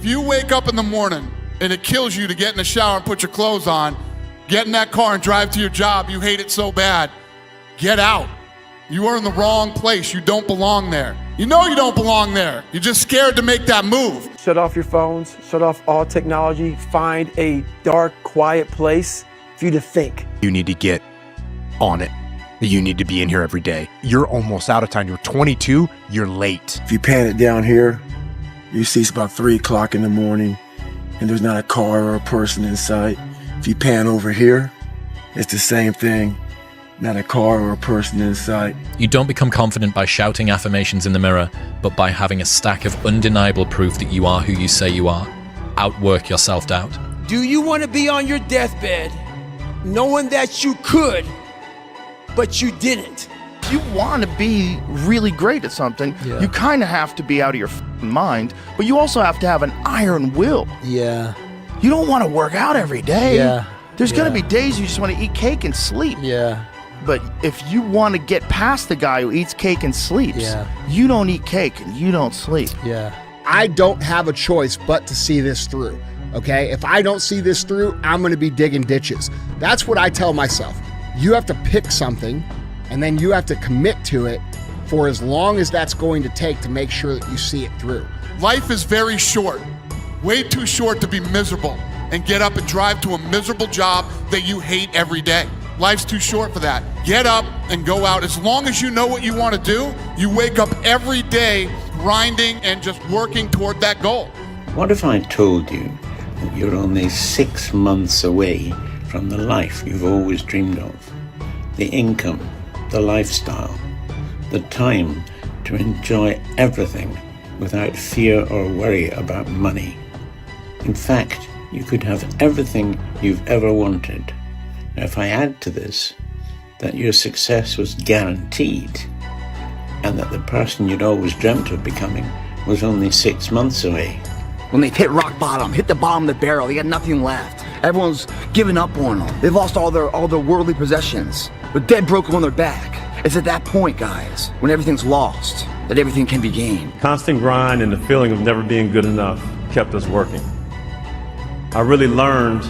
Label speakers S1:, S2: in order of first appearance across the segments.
S1: If you wake up in the morning and it kills you to get in the shower and put your clothes on, get in that car and drive to your job, you hate it so bad, get out. You are in the wrong place. You don't belong there. You know you don't belong there. You're just scared to make that move.
S2: Shut off your phones, shut off all technology, find a dark, quiet place for you to think.
S3: You need to get on it. You need to be in here every day. You're almost out of time. You're 22, you're late.
S4: If you pan it down here, you see it's about 3 o'clock in the morning and there's not a car or a person in sight. If you pan over here, it's the same thing. Not a car or a person in sight.
S5: You don't become confident by shouting affirmations in the mirror, but by having a stack of undeniable proof that you are who you say you are. Outwork your self-doubt.
S6: Do you want to be on your deathbed knowing that you could, but you didn't?
S7: If you want to be really great at something, you kind of have to be out of your mind, but you also have to have an iron will.
S8: Yeah.
S7: You don't want to work out every day.
S8: Yeah.
S7: There's going to be days you just want to eat cake and sleep.
S8: Yeah.
S7: But if you want to get past the guy who eats cake and sleeps, you don't eat cake and you don't sleep.
S8: Yeah.
S9: I don't have a choice but to see this through, okay? If I don't see this through, I'm gonna be digging ditches. That's what I tell myself. You have to pick something and then you have to commit to it for as long as that's going to take to make sure that you see it through.
S1: Life is very short, way too short to be miserable and get up and drive to a miserable job that you hate every day. Life's too short for that. Get up and go out. As long as you know what you want to do, you wake up every day grinding and just working toward that goal.
S10: What if I told you that you're only 6 months away from the life you've always dreamed of? The income, the lifestyle, the time to enjoy everything without fear or worry about money. In fact, you could have everything you've ever wanted. Now, if I add to this that your success was guaranteed and that the person you'd always dreamt of becoming was only 6 months away.
S6: When they've hit rock bottom, hit the bottom of the barrel, they got nothing left. Everyone's given up on them. They've lost all their worldly possessions. They're dead broke on their back. It's at that point, guys, when everything's lost, that everything can be gained.
S11: Constant grind and the feeling of never being good enough kept us working. I really learned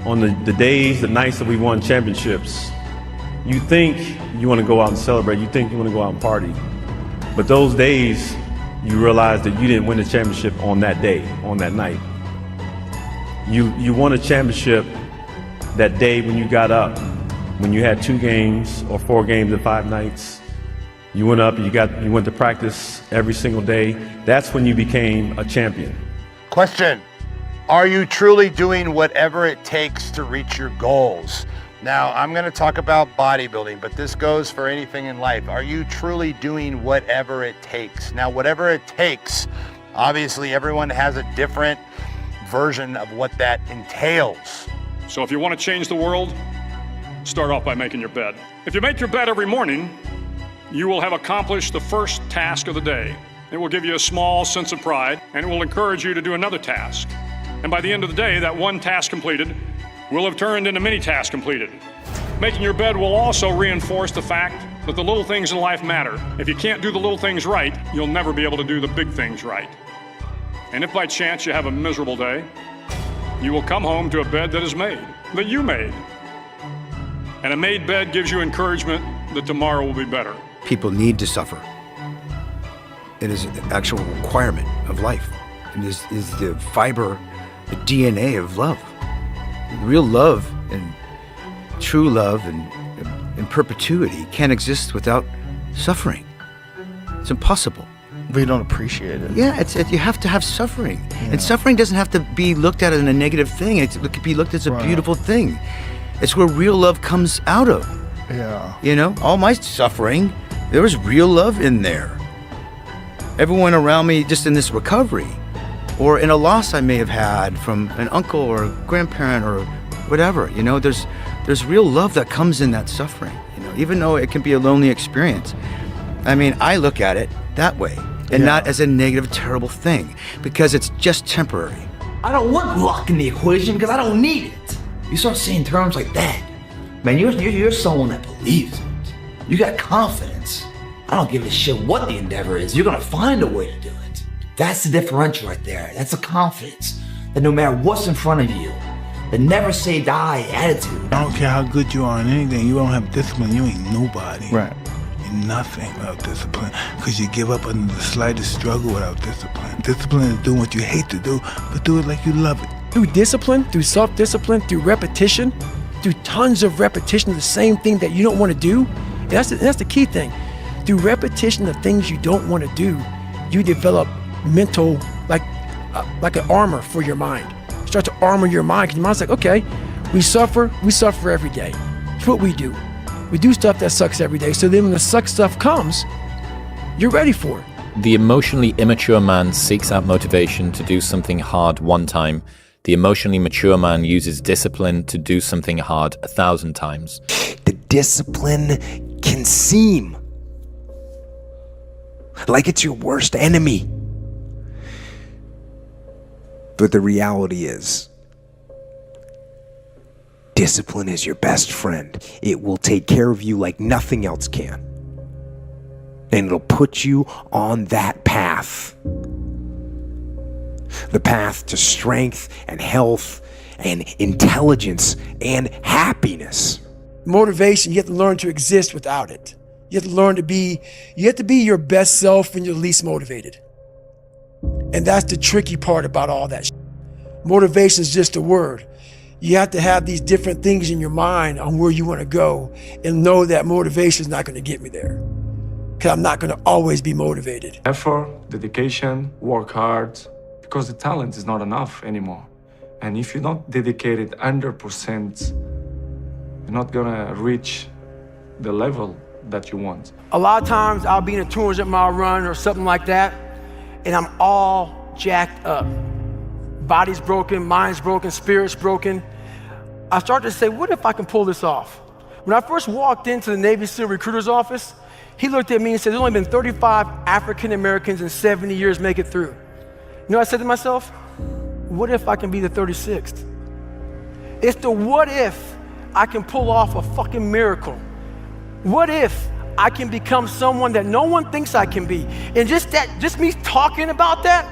S11: on the days, the nights that we won championships, you think you want to go out and celebrate, you think you want to go out and party. But those days, you realize that you didn't win the championship on that day, on that night. You won a championship that day when you got up, when you had 2 games or 4 games in 5 nights. You went up, you went to practice every single day. That's when you became a champion.
S12: Question. Are you truly doing whatever it takes to reach your goals? Now, I'm going to talk about bodybuilding, but this goes for anything in life. Are you truly doing whatever it takes? Now, whatever it takes, obviously everyone has a different version of what that entails.
S13: So if you want to change the world, start off by making your bed. If you make your bed every morning, you will have accomplished the first task of the day. It will give you a small sense of pride, and it will encourage you to do another task. And by the end of the day, that one task completed will have turned into many tasks completed. Making your bed will also reinforce the fact that the little things in life matter. If you can't do the little things right, you'll never be able to do the big things right. And if by chance you have a miserable day, you will come home to a bed that is made, that you made. And a made bed gives you encouragement that tomorrow will be better.
S14: People need to suffer. It is an actual requirement of life. It is the fiber, the DNA of love. Real love and true love and perpetuity can't exist without suffering. It's impossible.
S7: We don't appreciate it.
S14: Yeah, you have to have suffering. Yeah. And suffering doesn't have to be looked at as a negative thing. It can be looked at as a beautiful thing. It's where real love comes out of.
S7: Yeah.
S14: You know, all my suffering, there was real love in there. Everyone around me just in this recovery, or in a loss I may have had from an uncle or a grandparent or whatever, you know, there's real love that comes in that suffering, you know, even though it can be a lonely experience. I mean, I look at it that way and not as a negative, terrible thing, because it's just temporary.
S6: I don't want luck in the equation because I don't need it. You start saying terms like that, man, you're someone that believes it. You got confidence. I don't give a shit what the endeavor is. You're gonna find a way to do it. That's the differential right there. That's the confidence that no matter what's in front of you, the never say die attitude.
S8: I don't care how good you are in anything, you don't have discipline, you ain't nobody.
S7: Right.
S8: You're nothing without discipline, because you give up under the slightest struggle without discipline. Discipline is doing what you hate to do, but do it like you love it.
S2: Through discipline, through self-discipline, through repetition, through tons of repetition of the same thing that you don't want to do, and that's the key thing. Through repetition of things you don't want to do, you develop mental, like an armor for your mind. You start to armor your mind, because your mind's like, okay, we suffer every day. It's what we do. We do stuff that sucks every day, so then when the suck stuff comes, you're ready for it.
S5: The emotionally immature man seeks out motivation to do something hard one time. The emotionally mature man uses discipline to do something hard 1,000 times.
S3: The discipline can seem like it's your worst enemy. But the reality is, discipline is your best friend. It will take care of you like nothing else can. And it'll put you on that path. The path to strength and health and intelligence and happiness.
S2: Motivation, you have to learn to exist without it. You have to learn to be your best self when you're least motivated. And that's the tricky part about all that shit. Motivation is just a word. You have to have these different things in your mind on where you want to go and know that motivation is not going to get me there. Because I'm not going to always be motivated.
S15: Effort, dedication, work hard, because the talent is not enough anymore. And if you're not dedicated 100%, you're not going to reach the level that you want.
S2: A lot of times I'll be in a 200-mile run or something like that, and I'm all jacked up. Body's broken, mind's broken, spirit's broken. I started to say, what if I can pull this off? When I first walked into the Navy SEAL recruiter's office, he looked at me and said, there's only been 35 African Americans in 70 years make it through. You know what I said to myself? What if I can be the 36th? It's the what if I can pull off a fucking miracle. What if I can become someone that no one thinks I can be? And just me talking about that,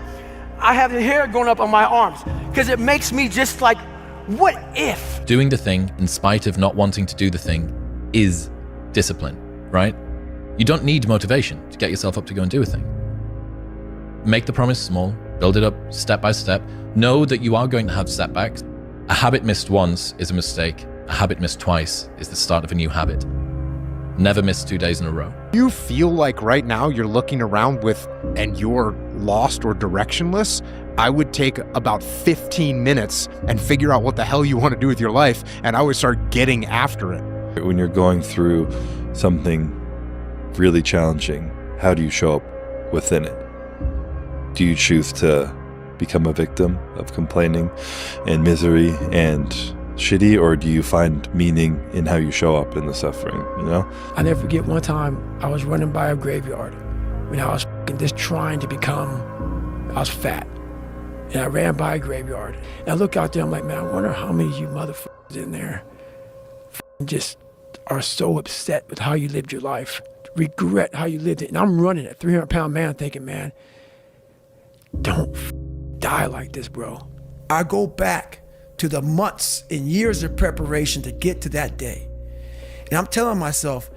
S2: I have the hair going up on my arms, because it makes me just like, what if?
S5: Doing the thing in spite of not wanting to do the thing is discipline, right? You don't need motivation to get yourself up to go and do a thing. Make the promise small, build it up step by step. Know that you are going to have setbacks. A habit missed once is a mistake. A habit missed twice is the start of a new habit. Never miss 2 days in a row.
S3: You feel like right now you're looking around and you're lost or directionless, I would take about 15 minutes and figure out what the hell you want to do with your life, and I would start getting after it.
S16: When you're going through something really challenging, how do you show up within it? Do you choose to become a victim of complaining and misery and shitty, or do you find meaning in how you show up in the suffering, you know?
S2: I never forget one time I was running by a graveyard when I was just trying to I was fat. And I ran by a graveyard. And I look out there, I'm like, man, I wonder how many of you motherfuckers in there just are so upset with how you lived your life, regret how you lived it. And I'm running a 300-pound man thinking, man, don't die like this, bro. I go back to the months and years of preparation to get to that day. And I'm telling myself,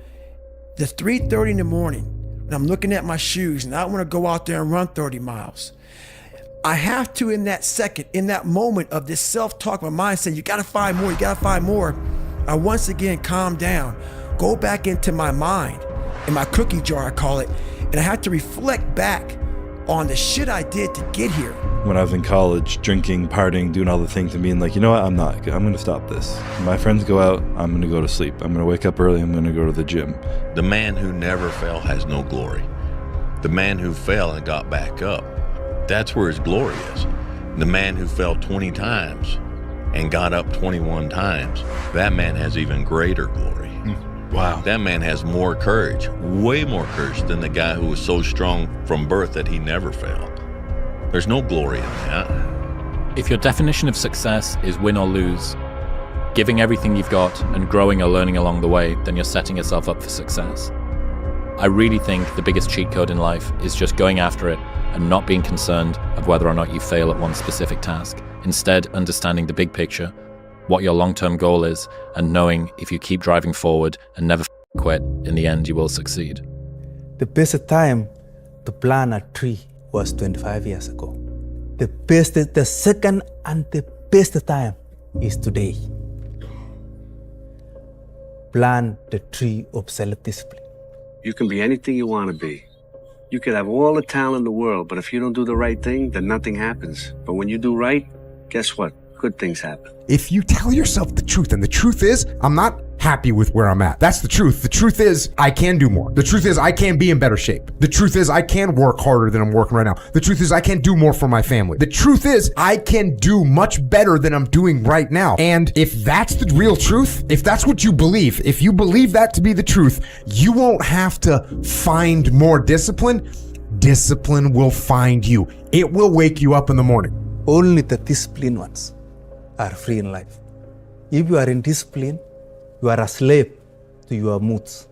S2: the 3:30 in the morning, when I'm looking at my shoes and I want to go out there and run 30 miles, I have to, in that second, in that moment of this self-talk, my mind saying, you gotta find more, you gotta find more. I once again calm down, go back into my mind, in my cookie jar, I call it, and I have to reflect back on the shit I did to get here.
S16: When I was in college, drinking, partying, doing all the things and being like, you know what, I'm gonna stop this. My friends go out, I'm gonna go to sleep. I'm gonna wake up early, I'm gonna go to the gym.
S17: The man who never fell has no glory. The man who fell and got back up, that's where his glory is. The man who fell 20 times and got up 21 times, that man has even greater glory.
S16: Wow.
S17: That man has more courage, way more courage than the guy who was so strong from birth that he never failed. There's no glory in that.
S5: If your definition of success is win or lose, giving everything you've got and growing or learning along the way, then you're setting yourself up for success. I really think the biggest cheat code in life is just going after it and not being concerned of whether or not you fail at one specific task. Instead, understanding the big picture, what your long-term goal is, and knowing if you keep driving forward and never quit, in the end you will succeed.
S18: The best time to plant a tree was 25 years ago. The second and the best time is today. Plant the tree of self-discipline.
S19: You can be anything you want to be. You could have all the talent in the world, but if you don't do the right thing, then nothing happens. But when you do right, guess what? Good things happen.
S3: If you tell yourself the truth, and the truth is, I'm not happy with where I'm at. That's the truth. The truth is, I can do more. The truth is, I can be in better shape. The truth is, I can work harder than I'm working right now. The truth is, I can do more for my family. The truth is, I can do much better than I'm doing right now. And if that's the real truth, if that's what you believe, if you believe that to be the truth, you won't have to find more discipline. Discipline will find you. It will wake you up in the morning.
S18: Only the disciplined ones are free in life. If you are in discipline, you are a slave to your moods.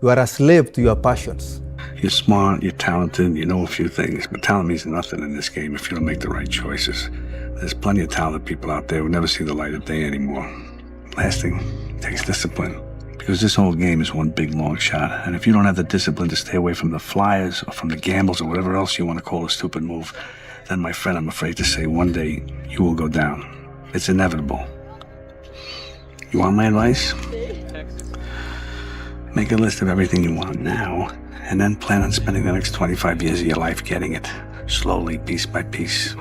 S18: You are a slave to your passions.
S19: You're smart, you're talented, you know a few things, but talent means nothing in this game if you don't make the right choices. There's plenty of talented people out there who never see the light of day anymore. Last thing takes discipline, because this whole game is one big long shot, and if you don't have the discipline to stay away from the flyers or from the gambles or whatever else you want to call a stupid move, then my friend, I'm afraid to say one day you will go down. It's inevitable. You want my advice? Make a list of everything you want now, and then plan on spending the next 25 years of your life getting it, slowly, piece by piece.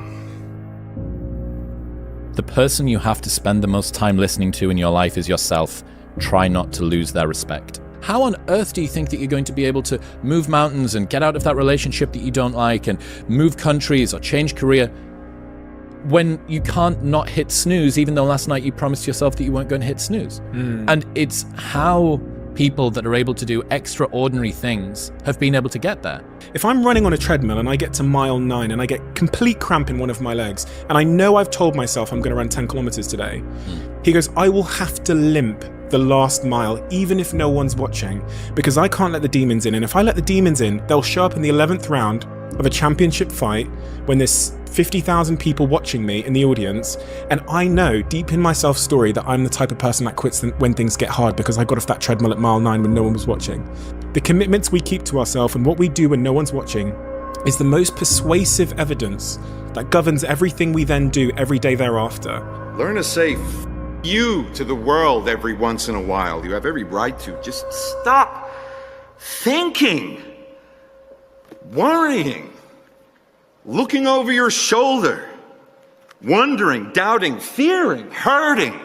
S5: The person you have to spend the most time listening to in your life is yourself. Try not to lose their respect. How on earth do you think that you're going to be able to move mountains and get out of that relationship that you don't like and move countries or change career when you can't not hit snooze, even though last night you promised yourself that you weren't going to hit snooze? And it's how people that are able to do extraordinary things have been able to get there.
S20: If I'm running on a treadmill and I get to mile 9 and I get complete cramp in one of my legs, and I know I've told myself I'm going to run 10 kilometers today, he goes, I will have to limp the last mile, even if no one's watching, because I can't let the demons in. And if I let the demons in, they'll show up in the 11th round of a championship fight when there's 50,000 people watching me in the audience, and I know deep in my self-story that I'm the type of person that quits when things get hard because I got off that treadmill at mile 9 when no one was watching. The commitments we keep to ourselves and what we do when no one's watching is the most persuasive evidence that governs everything we then do every day thereafter.
S21: Learn to say you to the world every once in a while. You have every right to. Just stop thinking, worrying, looking over your shoulder, wondering, doubting, fearing, hurting,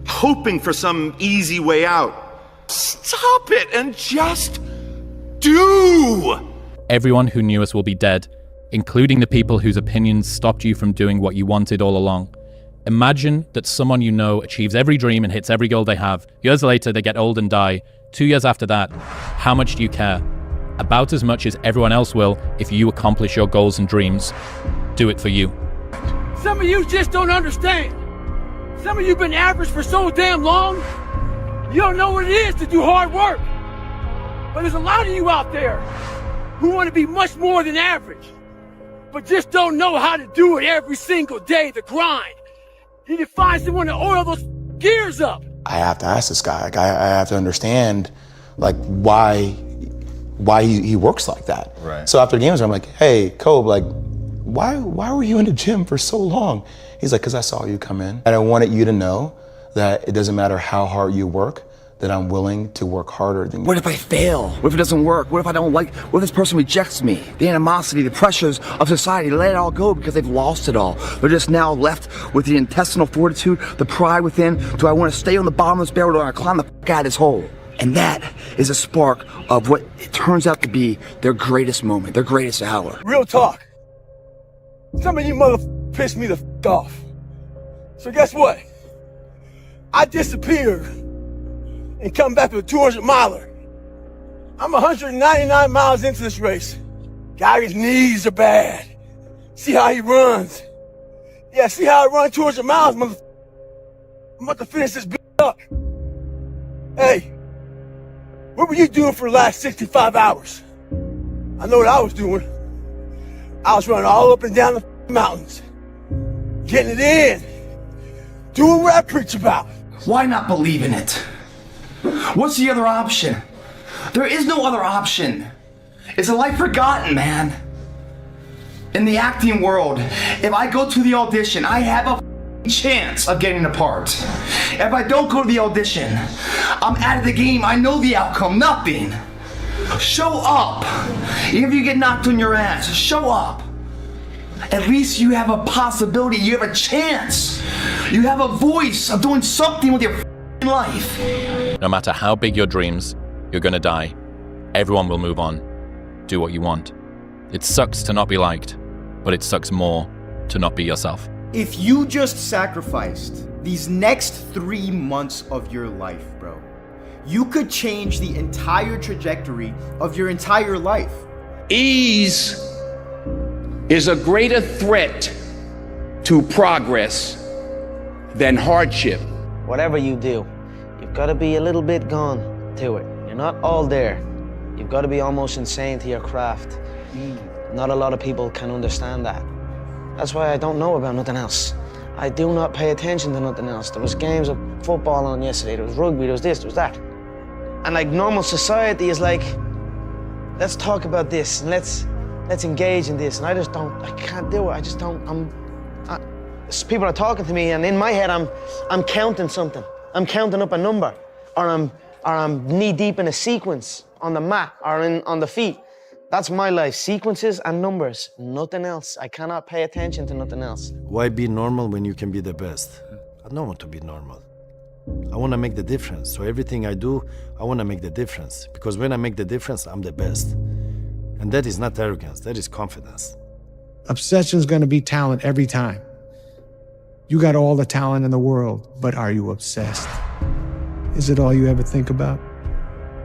S21: hoping for some easy way out. Stop it and just do.
S5: Everyone who knew us will be dead, including the people whose opinions stopped you from doing what you wanted all along. Imagine that someone you know achieves every dream and hits every goal they have. Years later, they get old and die. 2 years after that, how much do you care? About as much as everyone else will if you accomplish your goals and dreams. Do it for you.
S2: Some of you just don't understand. Some of you been average for so damn long, you don't know what it is to do hard work. But there's a lot of you out there who want to be much more than average, but just don't know how to do it every single day, the grind. You need to find someone to oil those gears up.
S22: I have to ask this guy. I have to understand, like, why he works like that.
S17: Right.
S22: So after games, I'm like, hey, Kobe, like, why were you in the gym for so long? He's like, because I saw you come in, and I wanted you to know that it doesn't matter how hard you work, that I'm willing to work harder than you.
S6: What if I fail? What if it doesn't work? What if I don't like, what if this person rejects me? The animosity, the pressures of society, let it all go because they've lost it all. They're just now left with the intestinal fortitude, the pride within. Do I want to stay on the bottom of this barrel or do I climb the fuck out of this hole? And that is a spark of what it turns out to be their greatest moment, their greatest hour.
S2: Real talk. Some of you motherfuckers pissed me the fuck off. So guess what? I disappeared and come back with a 200 miler. I'm 199 miles into this race. Guy's knees are bad. See how he runs. Yeah, see how I run 200 miles, motherfucker. I'm about to finish this bitch up. Hey, what were you doing for the last 65 hours? I know what I was doing.
S4: I was running all up and down the mountains, getting it in, doing what I preach about.
S6: Why not believe in it? What's the other option? There is no other option. It's a life forgotten, man. In the acting world, if I go to the audition, I have a chance of getting the part. If I don't go to the audition, I'm out of the game. I know the outcome, nothing. Show up. Even if you get knocked on your ass, show up. At least you have a possibility, you have a chance. You have a voice of doing something with your life.
S5: No matter how big your dreams, you're gonna die. Everyone will move on. Do what you want. It sucks to not be liked, but it sucks more to not be yourself.
S9: If you just sacrificed these next 3 months of your life, bro, you could change the entire trajectory of your entire life.
S23: Ease is a greater threat to progress than hardship.
S24: Whatever you do, you've got to be a little bit gone to it. You're not all there. You've got to be almost insane to your craft. Not a lot of people can understand that. That's why I don't know about nothing else. I do not pay attention to nothing else. There was games of football on yesterday, there was rugby, there was this, there was that. And like normal society is like, let's talk about this and let's engage in this. And I can't do it. I just don't, people are talking to me and in my head I'm counting something. I'm counting up a number or I'm knee deep in a sequence on the mat or on the feet. That's my life, sequences and numbers, nothing else. I cannot pay attention to nothing else.
S25: Why be normal when you can be the best? I don't want to be normal. I want to make the difference. So everything I do, I want to make the difference. Because when I make the difference, I'm the best. And that is not arrogance, that is confidence.
S26: Obsession's gonna be talent every time. You got all the talent in the world, but are you obsessed? Is it all you ever think about?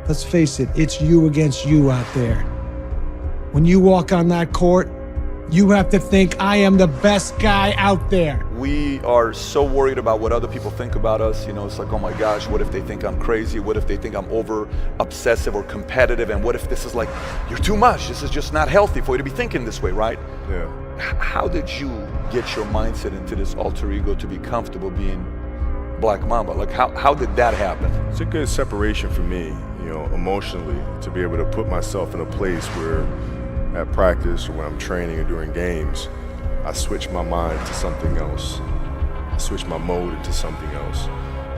S26: Let's face it, it's you against you out there. When you walk on that court, you have to think, I am the best guy out there.
S27: We are so worried about what other people think about us. You know, it's like, oh my gosh, what if they think I'm crazy? What if they think I'm over obsessive or competitive? And what if this is like, you're too much. This is just not healthy for you to be thinking this way, right?
S28: Yeah.
S27: How did you get your mindset into this alter ego to be comfortable being Black Mamba? Like, how did that happen?
S28: It's a good separation for me, you know, emotionally, to be able to put myself in a place where at practice or when I'm training or during games, I switch my mind to something else. I switch my mode into something else,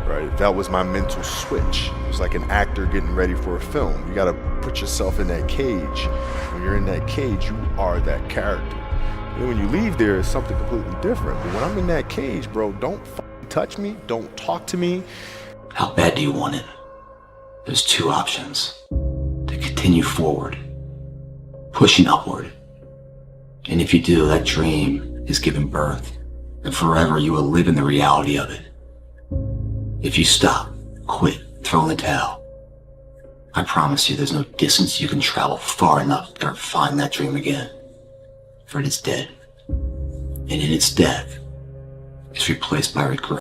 S28: right? That was my mental switch. It was like an actor getting ready for a film. You gotta put yourself in that cage. When you're in that cage, you are that character. And then when you leave there, it's something completely different. But when I'm in that cage, bro, don't touch me, don't talk to me.
S29: How bad do you want it? There's 2 options. To continue forward, pushing upward. And if you do, that dream is given birth, and forever you will live in the reality of it. If you stop, quit, throw in the towel, I promise you there's no distance you can travel far enough to ever find that dream again. For it is dead. And in its death, it's replaced by regret.